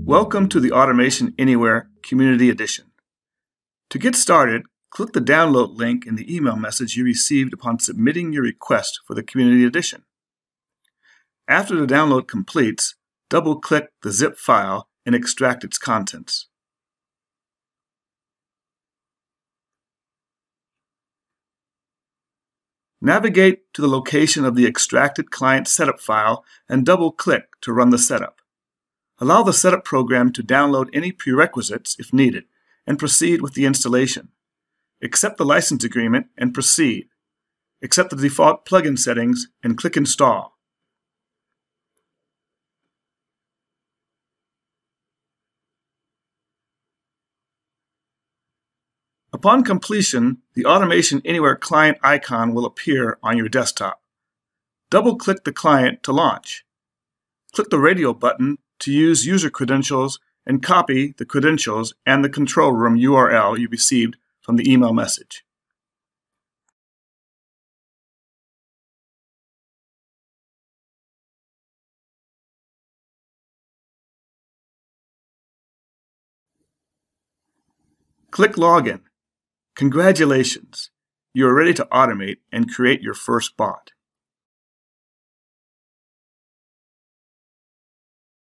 Welcome to the Automation Anywhere Community Edition. To get started, click the download link in the email message you received upon submitting your request for the Community Edition. After the download completes, double-click the zip file and extract its contents. Navigate to the location of the extracted client setup file and double-click to run the setup. Allow the setup program to download any prerequisites if needed and proceed with the installation. Accept the license agreement and proceed. Accept the default plugin settings and click Install. Upon completion, the Automation Anywhere client icon will appear on your desktop. Double-click the client to launch. Click the radio button to use user credentials and copy the credentials and the control room URL you received from the email message. Click Login. Congratulations! You are ready to automate and create your first bot.